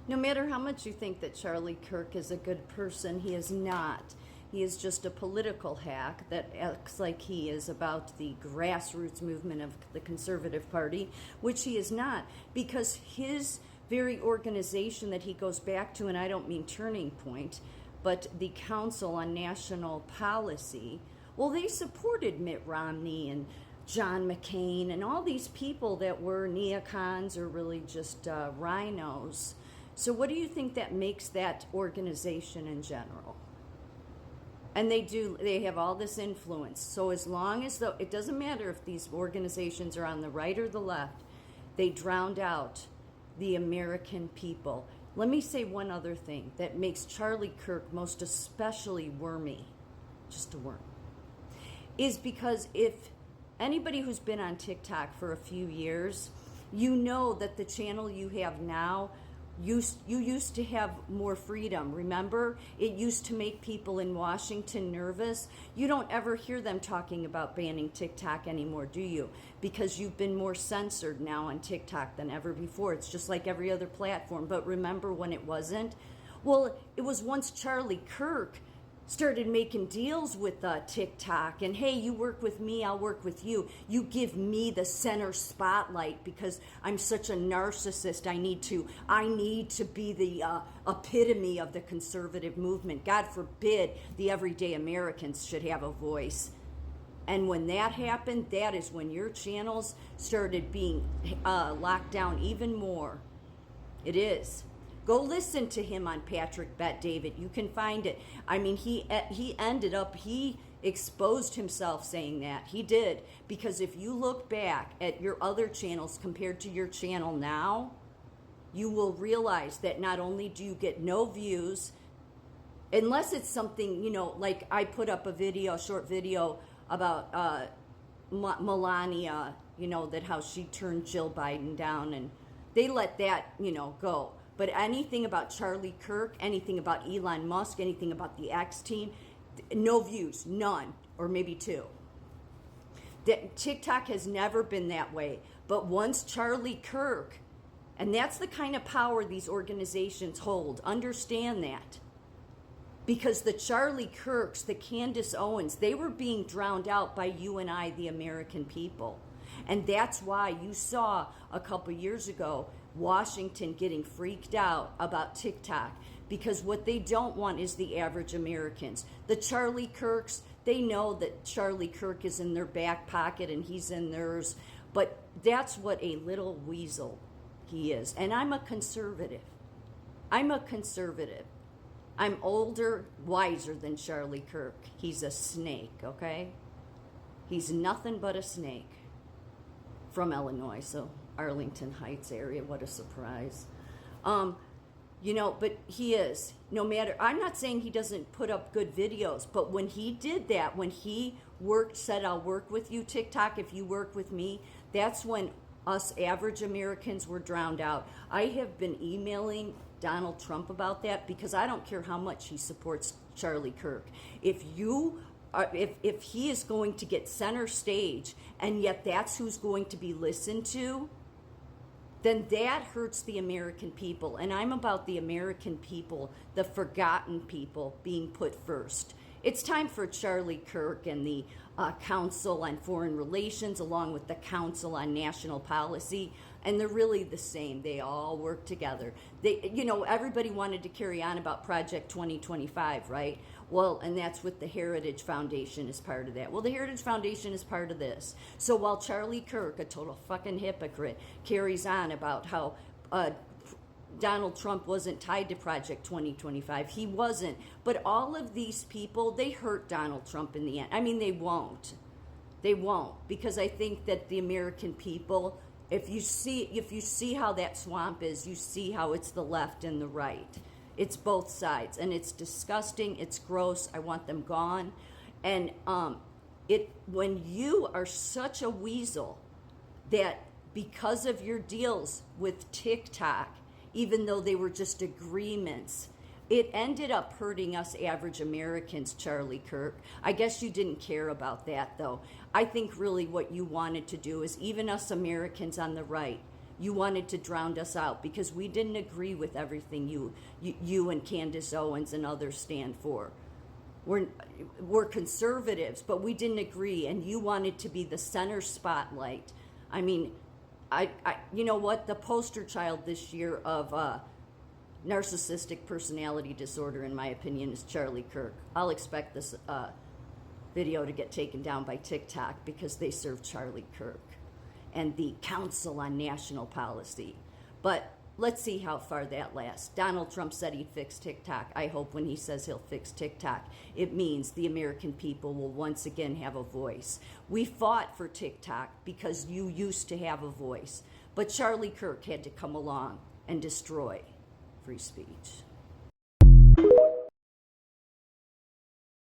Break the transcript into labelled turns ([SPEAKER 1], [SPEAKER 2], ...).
[SPEAKER 1] No matter how much you think that Charlie Kirk is a good person, he is not. He is just a political hack that acts like he is about the grassroots movement of the Conservative Party, which he is not, because his very organization that he goes back to, and I don't mean Turning Point, but the Council on National Policy, well, they supported Mitt Romney and John McCain and all these people that were neocons or really just rhinos. So what do you think that makes that organization in general? And they have all this influence. So as long as it doesn't matter if these organizations are on the right or the left, they drowned out the American people. Let me say one other thing that makes Charlie Kirk most especially wormy, just a worm, is because if anybody who's been on TikTok for a few years, you know that the channel you have now, you used to have more freedom. Remember? It used to make people in Washington nervous. You don't ever hear them talking about banning TikTok anymore, do you? Because you've been more censored now on TikTok than ever before. It's just like every other platform. But remember when it wasn't? Well, it was once Charlie Kirk started making deals with TikTok, and hey, you work with me, I'll work with you. You give me the center spotlight because I'm such a narcissist. I need to be the epitome of the conservative movement. God forbid the everyday Americans should have a voice. And when that happened, that is when your channels started being locked down even more. It is. Go listen to him on Patrick Bet David. You can find it. I mean, he exposed himself saying that. He did. Because if you look back at your other channels compared to your channel now, you will realize that not only do you get no views, unless it's something, like I put up a short video about Melania, that how she turned Jill Biden down, and they let that, go. But anything about Charlie Kirk, anything about Elon Musk, anything about the X team, no views, none, or maybe 2. TikTok has never been that way. But once Charlie Kirk, and that's the kind of power these organizations hold, understand that. Because the Charlie Kirks, the Candace Owens, they were being drowned out by you and I, the American people. And that's why you saw a couple years ago Washington getting freaked out about TikTok, because what they don't want is the average Americans. The Charlie Kirks, they know that Charlie Kirk is in their back pocket and he's in theirs, but that's what a little weasel he is. And I'm a conservative. I'm older, wiser than Charlie Kirk. He's a snake, okay? He's nothing but a snake. From Illinois, so Arlington Heights area, what a surprise. But he is, no matter, I'm not saying he doesn't put up good videos, but when he did that, when he said, I'll work with you, TikTok, if you work with me, that's when us average Americans were drowned out. I have been emailing Donald Trump about that because I don't care how much he supports Charlie Kirk. If he is going to get center stage and yet that's who's going to be listened to, then that hurts the American people. And I'm about the American people, the forgotten people, being put first. It's time for Charlie Kirk and the Council on Foreign Relations, along with the Council on National Policy, and they're really the same. They all work together. Everybody wanted to carry on about Project 2025, right? Well, and that's what the Heritage Foundation is part of that. Well, the Heritage Foundation is part of this. So while Charlie Kirk, a total fucking hypocrite, carries on about how Donald Trump wasn't tied to Project 2025. He wasn't. But all of these people, they hurt Donald Trump in the end. I mean, they won't. They won't. Because I think that the American people, if you see how that swamp is, you see how it's the left and the right. It's both sides. And it's disgusting. It's gross. I want them gone. And when you are such a weasel that because of your deals with TikTok, even though they were just agreements, it ended up hurting us average Americans, Charlie Kirk. I guess you didn't care about that, though. I think really what you wanted to do is even us Americans on the right You wanted to drown us out because we didn't agree with everything you and Candace Owens and others stand for. We're conservatives, but we didn't agree, and you wanted to be the center spotlight. I mean, I you know what? The poster child this year of narcissistic personality disorder, in my opinion, is Charlie Kirk. I'll expect this video to get taken down by TikTok because they serve Charlie Kirk and the Council on National Policy. But let's see how far that lasts. Donald Trump said he'd fix TikTok. I hope when he says he'll fix TikTok, it means the American people will once again have a voice. We fought for TikTok because you used to have a voice. But Charlie Kirk had to come along and destroy free speech.